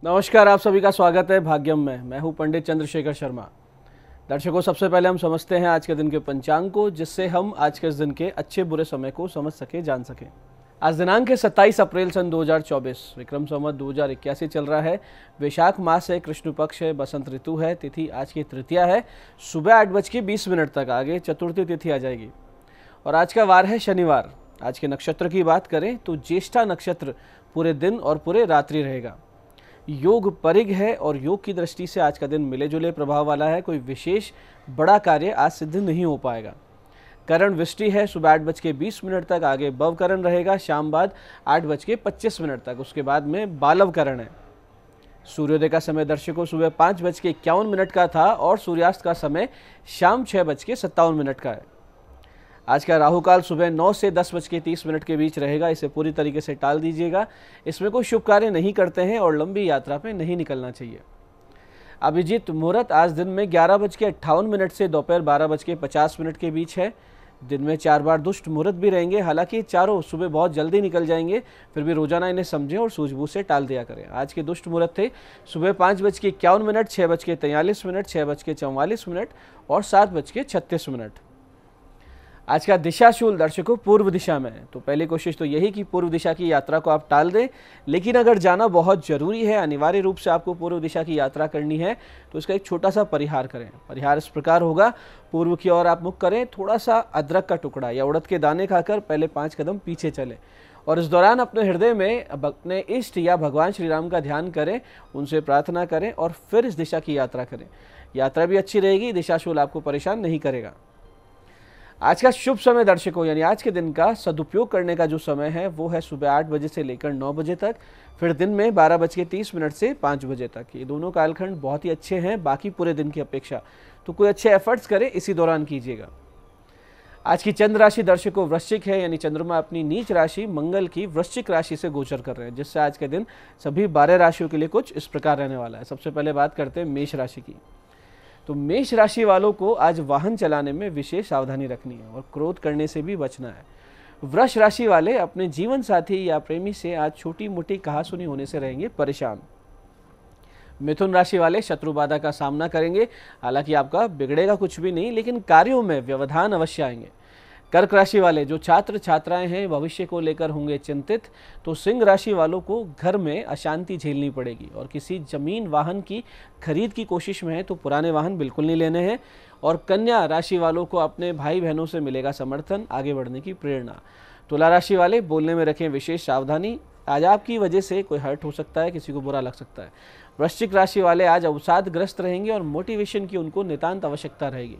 नमस्कार, आप सभी का स्वागत है भाग्यम में। मैं हूं पंडित चंद्रशेखर शर्मा। दर्शकों, सबसे पहले हम समझते हैं आज के दिन के पंचांग को, जिससे हम आज के इस दिन के अच्छे बुरे समय को समझ सके, जान सकें। आज दिनांक है 27 अप्रैल सन 2024, विक्रम संवत 2081 चल रहा है। वैशाख मास है, कृष्ण पक्ष है, बसंत ऋतु है। तिथि आज की तृतीया है, सुबह 8:20 तक। आगे चतुर्थी तिथि आ जाएगी और आज का वार है शनिवार। आज के नक्षत्र की बात करें तो ज्येष्ठा नक्षत्र पूरे दिन और पूरे रात्रि रहेगा। योग परिग है और योग की दृष्टि से आज का दिन मिले जुले प्रभाव वाला है। कोई विशेष बड़ा कार्य आज सिद्ध नहीं हो पाएगा। करण वृष्टि है सुबह 8:20 तक। आगे भव करण रहेगा शाम बाद 8:25 तक। उसके बाद में बालव करण है। सूर्योदय का समय दर्शकों सुबह 5:51 का था और सूर्यास्त का समय शाम 6:57 का है। आज का राहुकाल सुबह 9 से 10:30 के बीच रहेगा। इसे पूरी तरीके से टाल दीजिएगा। इसमें कोई शुभ कार्य नहीं करते हैं और लंबी यात्रा पे नहीं निकलना चाहिए। अभिजीत मुहूर्त आज दिन में 11:58 से दोपहर 12:50 के बीच है। दिन में 4 बार दुष्ट मुहूर्त भी रहेंगे। हालांकि चारों सुबह बहुत जल्दी निकल जाएंगे, फिर भी रोजाना इन्हें समझें और सूझबूझ से टाल दिया करें। आज के दुष्ट मुहूर्त थे सुबह 5:51, 6:43, 6:44 और 7:36। आज का दिशाशूल दर्शकों पूर्व दिशा में है, तो पहली कोशिश तो यही कि पूर्व दिशा की यात्रा को आप टाल दें। लेकिन अगर जाना बहुत जरूरी है, अनिवार्य रूप से आपको पूर्व दिशा की यात्रा करनी है, तो इसका एक छोटा सा परिहार करें। परिहार इस प्रकार होगा, पूर्व की ओर आप मुख करें, थोड़ा सा अदरक का टुकड़ा या उड़द के दाने खाकर पहले 5 कदम पीछे चलें और इस दौरान अपने हृदय में अपने इष्ट या भगवान श्री राम का ध्यान करें, उनसे प्रार्थना करें और फिर इस दिशा की यात्रा करें। यात्रा भी अच्छी रहेगी, दिशाशूल आपको परेशान नहीं करेगा। आज का शुभ समय दर्शकों, यानी आज के दिन का सदुपयोग करने का जो समय है वो है सुबह 8 बजे से लेकर 9 बजे तक, फिर दिन में 12:30 से 5 बजे तक। ये दोनों कालखंड बहुत ही अच्छे हैं बाकी पूरे दिन की अपेक्षा, तो कोई अच्छे एफर्ट्स करें इसी दौरान कीजिएगा। आज की चंद्र राशि दर्शकों वृश्चिक है, यानी चंद्रमा अपनी नीच राशि मंगल की वृश्चिक राशि से गोचर कर रहे हैं, जिससे आज के दिन सभी 12 राशियों के लिए कुछ इस प्रकार रहने वाला है। सबसे पहले बात करते हैं मेष राशि की। तो मेष राशि वालों को आज वाहन चलाने में विशेष सावधानी रखनी है और क्रोध करने से भी बचना है। वृष राशि वाले अपने जीवन साथी या प्रेमी से आज छोटी मोटी कहासुनी होने से रहेंगे परेशान। मिथुन राशि वाले शत्रु बाधा का सामना करेंगे। हालांकि आपका बिगड़ेगा कुछ भी नहीं, लेकिन कार्यों में व्यवधान अवश्य आएंगे। कर्क राशि वाले जो छात्र छात्राएं हैं भविष्य को लेकर होंगे चिंतित। तो सिंह राशि वालों को घर में अशांति झेलनी पड़ेगी और किसी जमीन वाहन की खरीद की कोशिश में है तो पुराने वाहन बिल्कुल नहीं लेने हैं। और कन्या राशि वालों को अपने भाई बहनों से मिलेगा समर्थन, आगे बढ़ने की प्रेरणा। तुला राशि वाले बोलने में रखें विशेष सावधानी। आज आपकी वजह से कोई हर्ट हो सकता है, किसी को बुरा लग सकता है। वृश्चिक राशि वाले आज अवसादग्रस्त रहेंगे और मोटिवेशन की उनको नितांत आवश्यकता रहेगी।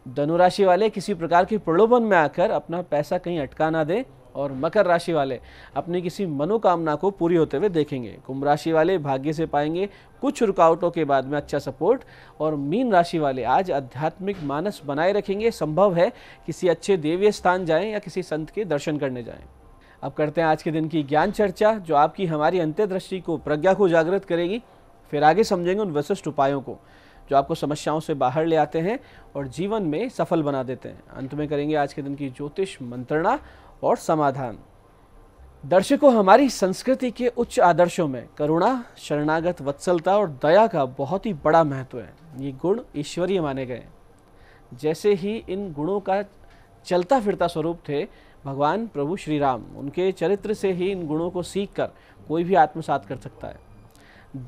धनु राशि वाले किसी प्रकार की प्रलोभन में आकर अपना पैसा कहीं अटका ना दें और मकर राशि वाले अपनी किसी मनोकामना को पूरी होते हुए देखेंगे। कुंभ राशि वाले भाग्य से पाएंगे कुछ रुकावटों के बाद में अच्छा सपोर्ट। और मीन राशि वाले आज आध्यात्मिक मानस बनाए रखेंगे। संभव है किसी अच्छे देवीय स्थान जाएं या किसी संत के दर्शन करने जाएं। अब करते हैं आज के दिन की ज्ञान चर्चा, जो आपकी हमारी अंतर्दृष्टि को, प्रज्ञा को जागृत करेगी। फिर आगे समझेंगे उन विशिष्ट उपायों को जो आपको समस्याओं से बाहर ले आते हैं और जीवन में सफल बना देते हैं। अंत में करेंगे आज के दिन की ज्योतिष मंत्रणा और समाधान। दर्शकों, हमारी संस्कृति के उच्च आदर्शों में करुणा, शरणागत वत्सलता और दया का बहुत ही बड़ा महत्व है। ये गुण ईश्वरीय माने गए। जैसे ही इन गुणों का चलता फिरता स्वरूप थे भगवान प्रभु श्री राम, उनके चरित्र से ही इन गुणों को सीख कर कोई भी आत्मसात कर सकता है।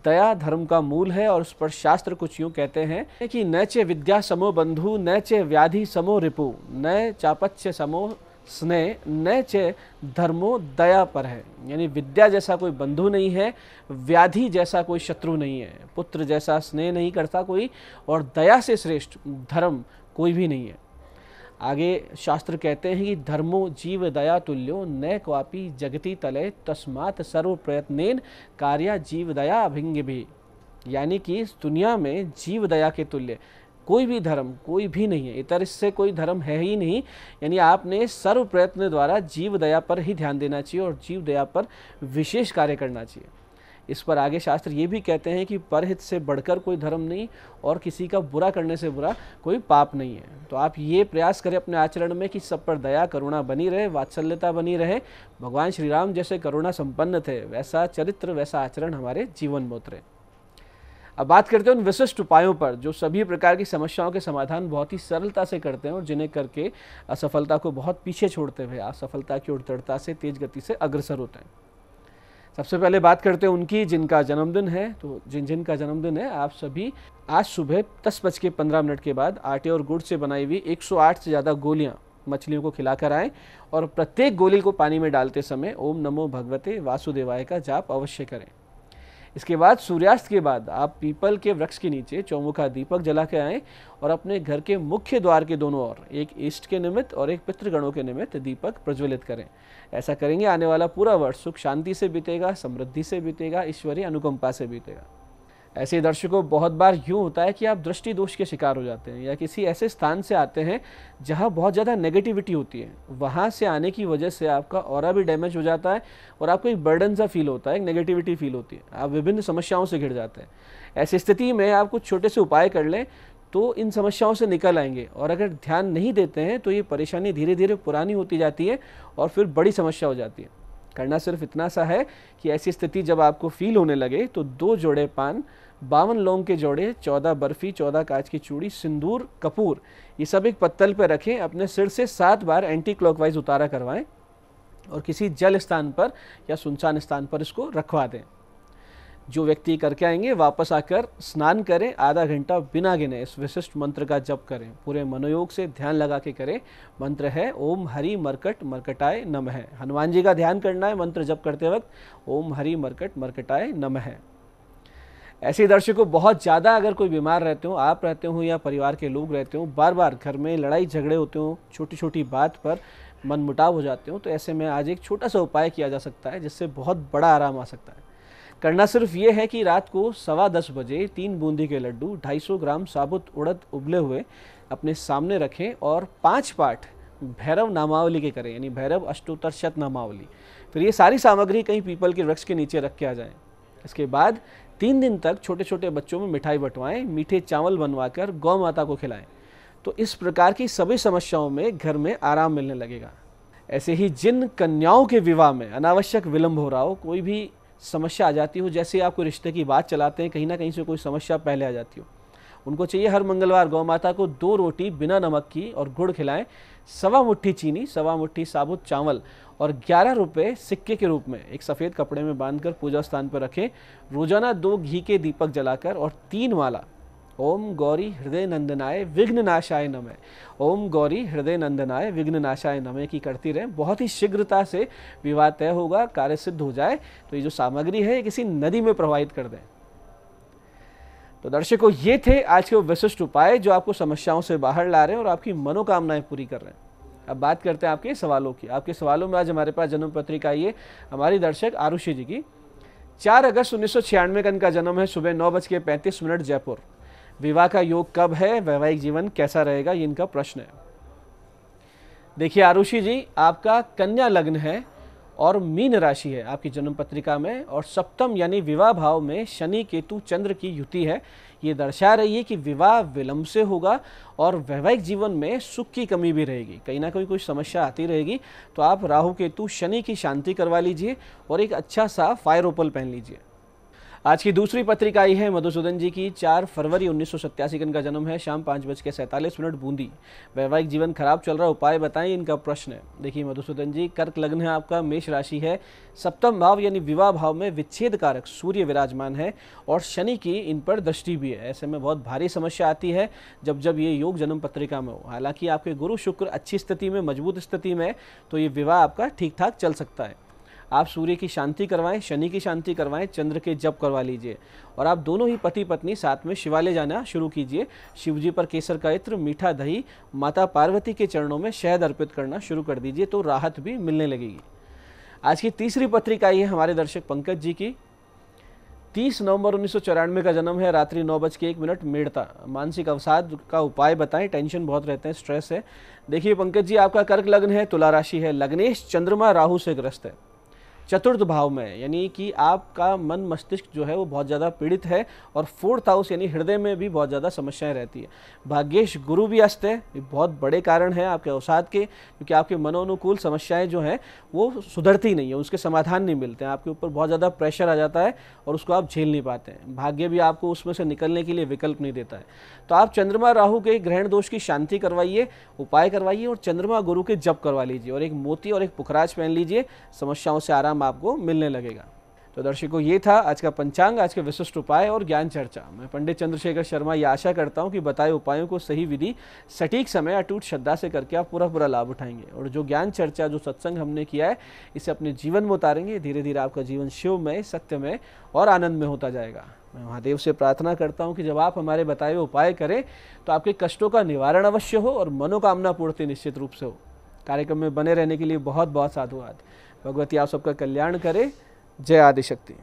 दया धर्म का मूल है और उस पर शास्त्र कुछ यूं कहते हैं कि न चे विद्या समो बंधु, न चे व्याधि समो रिपु, न चापच्य समो स्नेह, न चे धर्मो दया पर है। यानी विद्या जैसा कोई बंधु नहीं है, व्याधि जैसा कोई शत्रु नहीं है, पुत्र जैसा स्नेह नहीं करता कोई, और दया से श्रेष्ठ धर्म कोई भी नहीं है। आगे शास्त्र कहते हैं कि धर्मो जीव दया तुल्यो न क्वापि जगति तले तस्मात् सर्व प्रयत्नेन कार्या जीव दया अभिंग भी। यानी कि इस दुनिया में जीव दया के तुल्य कोई भी धर्म कोई भी नहीं है, इतर इससे कोई धर्म है ही नहीं। यानी आपने सर्व प्रयत्न द्वारा जीव दया पर ही ध्यान देना चाहिए और जीव दया पर विशेष कार्य करना चाहिए। इस पर आगे शास्त्र ये भी कहते हैं कि परहित से बढ़कर कोई धर्म नहीं और किसी का बुरा करने से बुरा कोई पाप नहीं है। तो आप ये प्रयास करें अपने आचरण में कि सब पर दया करुणा बनी रहे, वात्सल्यता बनी रहे। भगवान श्री राम जैसे करुणा संपन्न थे वैसा चरित्र वैसा आचरण हमारे जीवन में उतरे। अब बात करते हैं उन विशिष्ट उपायों पर जो सभी प्रकार की समस्याओं के समाधान बहुत ही सरलता से करते हैं और जिन्हें करके असफलता को बहुत पीछे छोड़ते हुए असफलता की ओर दृढ़ता से तेज गति से अग्रसर होते हैं। सबसे पहले बात करते हैं उनकी जिनका जन्मदिन है। तो जिनका जन्मदिन है आप सभी आज सुबह 10:15 के बाद आटे और गुड़ से बनाई हुई 108 से ज़्यादा गोलियाँ मछलियों को खिलाकर आएँ और प्रत्येक गोली को पानी में डालते समय ओम नमो भगवते वासुदेवाय का जाप अवश्य करें। इसके बाद सूर्यास्त के बाद आप पीपल के वृक्ष के नीचे चौमुखा दीपक जला के आएँ और अपने घर के मुख्य द्वार के दोनों ओर एक इष्ट के निमित्त और एक पितृगणों के निमित्त दीपक प्रज्वलित करें। ऐसा करेंगे आने वाला पूरा वर्ष सुख शांति से बीतेगा, समृद्धि से बीतेगा, ईश्वरीय अनुकंपा से बीतेगा। ऐसे दर्शकों बहुत बार यूँ होता है कि आप दृष्टि दोष के शिकार हो जाते हैं या किसी ऐसे स्थान से आते हैं जहाँ बहुत ज़्यादा नेगेटिविटी होती है। वहाँ से आने की वजह से आपका ऑरा भी डैमेज हो जाता है और आपको एक बर्डन सा फील होता है, एक नेगेटिविटी फील होती है, आप विभिन्न समस्याओं से घिर जाते हैं। ऐसी स्थिति में आप कुछ छोटे से उपाय कर लें तो इन समस्याओं से निकल आएंगे और अगर ध्यान नहीं देते हैं तो ये परेशानी धीरे धीरे पुरानी होती जाती है और फिर बड़ी समस्या हो जाती है। करना सिर्फ इतना सा है कि ऐसी स्थिति जब आपको फील होने लगे तो 2 जोड़े पान, 52 लौंग के जोड़े, 14 बर्फी, 14 कांच की चूड़ी, सिंदूर, कपूर, ये सब एक पत्तल पर रखें। अपने सिर से 7 बार एंटी क्लॉकवाइज उतारा करवाएं और किसी जल स्थान पर या सुनसान स्थान पर इसको रखवा दें। जो व्यक्ति करके आएंगे वापस आकर स्नान करें, आधा घंटा बिना गिने इस विशिष्ट मंत्र का जप करें, पूरे मनोयोग से ध्यान लगा के करें। मंत्र है ओम हरि मरकट मरकटाय नमः। हनुमान जी का ध्यान करना है मंत्र जप करते वक्त, ओम हरि मरकट मरकटाय नमः। ऐसे दर्शकों बहुत ज़्यादा अगर कोई बीमार रहते हो, आप रहते हो या परिवार के लोग रहते हो, बार बार घर में लड़ाई झगड़े होते हो, छोटी छोटी बात पर मन मुटाव हो जाते हो, तो ऐसे में आज एक छोटा सा उपाय किया जा सकता है जिससे बहुत बड़ा आराम आ सकता है। करना सिर्फ ये है कि रात को 10:15 बजे 3 बूंदी के लड्डू 250 ग्राम साबुत उड़द उबले हुए अपने सामने रखें और 5 पाठ भैरव नामावली के करें, यानी भैरव अष्टोत्तर शत नामावली। फिर ये सारी सामग्री कहीं पीपल के वृक्ष के नीचे रख के आ जाएं। इसके बाद 3 दिन तक छोटे छोटे बच्चों में मिठाई बंटवाएं, मीठे चावल बनवाकर गौ माता को खिलाएं। तो इस प्रकार की सभी समस्याओं में घर में आराम मिलने लगेगा। ऐसे ही जिन कन्याओं के विवाह में अनावश्यक विलंब हो रहा हो, कोई भी समस्या आ जाती हो, जैसे आप कोई रिश्ते की बात चलाते हैं, कहीं ना कहीं से कोई समस्या पहले आ जाती हो, उनको चाहिए हर मंगलवार गौ माता को 2 रोटी बिना नमक की और गुड़ खिलाएं, 1.25 मुट्ठी चीनी, 1.25 मुट्ठी साबुत चावल और 11 रुपये सिक्के के रूप में एक सफ़ेद कपड़े में बांधकर पूजा स्थान पर रखें। रोजाना 2 घी के दीपक जलाकर और 3 माला ओम गौरी हृदय नंदनाय विघ्न नाशाय नमः, ओम गौरी हृदय नंदनाय विघ्न नाशाय नमः की करती रहें। बहुत ही शीघ्रता से विवाह तय होगा, कार्य सिद्ध हो जाए। तो ये जो सामग्री है किसी नदी में प्रवाहित कर दें। तो दर्शकों ये थे आज के वो विशिष्ट उपाय जो आपको समस्याओं से बाहर ला रहे हैं और आपकी मनोकामनाएं पूरी कर रहे हैं। अब बात करते हैं आपके सवालों की। आपके सवालों में आज हमारे पास जन्म पत्रिका आई है हमारी दर्शक आरुषि जी की। 4 अगस्त 1996 का इनका जन्म है, सुबह 9:35 जयपुर। विवाह का योग कब है, वैवाहिक जीवन कैसा रहेगा, ये इनका प्रश्न है। देखिए आरुषि जी, आपका कन्या लग्न है और मीन राशि है आपकी जन्म पत्रिका में और सप्तम यानी विवाह भाव में शनि केतु चंद्र की युति है। ये दर्शा रही है कि विवाह विलंब से होगा और वैवाहिक जीवन में सुख की कमी भी रहेगी, कहीं ना कहीं कोई समस्या आती रहेगी। तो आप राहु केतु शनि की शांति करवा लीजिए और एक अच्छा सा फायर ओपल पहन लीजिए। आज की दूसरी पत्रिका आई है मधुसूदन जी की। 4 फरवरी 1987 का इनका जन्म है, शाम 5:47 बूंदी। वैवाहिक जीवन खराब चल रहा, उपाय बताएं, इनका प्रश्न है। देखिए मधुसूदन जी, कर्क लग्न है आपका, मेष राशि है, सप्तम भाव यानी विवाह भाव में विच्छेद कारक सूर्य विराजमान है और शनि की इन पर दृष्टि भी है। ऐसे में बहुत भारी समस्या आती है जब जब ये योग जन्म पत्रिका में हो। हालांकि आपके गुरु शुक्र अच्छी स्थिति में, मजबूत स्थिति में, तो ये विवाह आपका ठीक ठाक चल सकता है। आप सूर्य की शांति करवाएं, शनि की शांति करवाएं, चंद्र के जप करवा लीजिए और आप दोनों ही पति पत्नी साथ में शिवालय जाना शुरू कीजिए। शिव जी पर केसर का इत्र, मीठा दही, माता पार्वती के चरणों में शहद अर्पित करना शुरू कर दीजिए, तो राहत भी मिलने लगेगी। आज की तीसरी पत्रिका आई है हमारे दर्शक पंकज जी की। 30 नवंबर 1994 का जन्म है, रात्रि 9:01 मेड़ता। मानसिक अवसाद का उपाय बताएं, टेंशन बहुत रहते हैं, स्ट्रेस है। देखिए पंकज जी, आपका कर्क लग्न है, तुला राशि है, लग्नेश चंद्रमा राहु से ग्रस्त है। चतुर्थ भाव में, यानी कि आपका मन मस्तिष्क जो है वो बहुत ज़्यादा पीड़ित है, और फोर्थ हाउस यानी हृदय में भी बहुत ज़्यादा समस्याएं रहती है। भाग्येश गुरु भी अस्त है, ये बहुत बड़े कारण है आपके अवसाद के, क्योंकि आपके मनोनुकूल समस्याएं जो हैं वो सुधरती नहीं है, उसके समाधान नहीं मिलते हैं, आपके ऊपर बहुत ज़्यादा प्रेशर आ जाता है और उसको आप झेल नहीं पाते हैं। भाग्य भी आपको उसमें से निकलने के लिए विकल्प नहीं देता है। तो आप चंद्रमा राहु के ग्रहण दोष की शांति करवाइए, उपाय करवाइए, और चंद्रमा गुरु के जप करवा लीजिए, और एक मोती और एक पुखराज पहन लीजिए, समस्याओं से आराम आपको मिलने लगेगा। तो दर्शकों, ये था आज का पंचांग, आज के विशिष्ट उपाय और ज्ञान चर्चा। मैं पंडित चंद्रशेखर शर्मा ये आशा करता हूँ कि बताए उपायों को सही विधि, सटीक समय, अटूट श्रद्धा से करके आप पूरा लाभ उठाएंगे, और जो ज्ञान चर्चा, जो सत्संग हमने किया है, इसे अपने जीवन में उतारेंगे। धीरे धीरे आपका जीवन शिवमय, सत्यमय और आनंदमय होता जाएगा। मैं महादेव से प्रार्थना करता हूँ कि जब आप हमारे बताए हुए उपाय करें तो आपके कष्टों का निवारण अवश्य हो और मनोकामना पूर्ति निश्चित रूप से हो। कार्यक्रम में बने रहने के लिए बहुत बहुत साधुवाद। भगवती आप सबका कल्याण करे। जय आदिशक्ति।